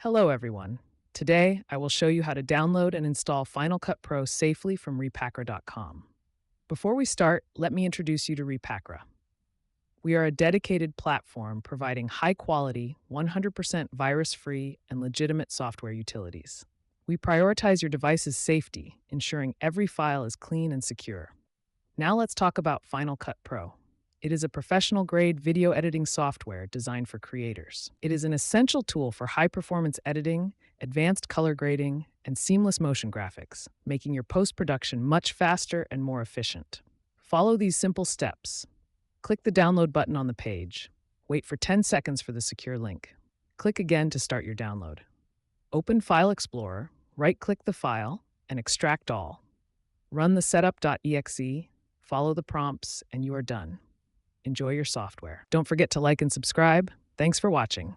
Hello, everyone. Today, I will show you how to download and install Final Cut Pro safely from repackra.com. Before we start, let me introduce you to Repackra. We are a dedicated platform providing high-quality, 100% virus-free, and legitimate software utilities. We prioritize your device's safety, ensuring every file is clean and secure. Now let's talk about Final Cut Pro. It is a professional-grade video editing software designed for creators. It is an essential tool for high-performance editing, advanced color grading, and seamless motion graphics, making your post-production much faster and more efficient. Follow these simple steps. Click the download button on the page. Wait for 10 seconds for the secure link. Click again to start your download. Open File Explorer, right-click the file, and extract all. Run the setup.exe, follow the prompts, and you are done. Enjoy your software. Don't forget to like and subscribe. Thanks for watching.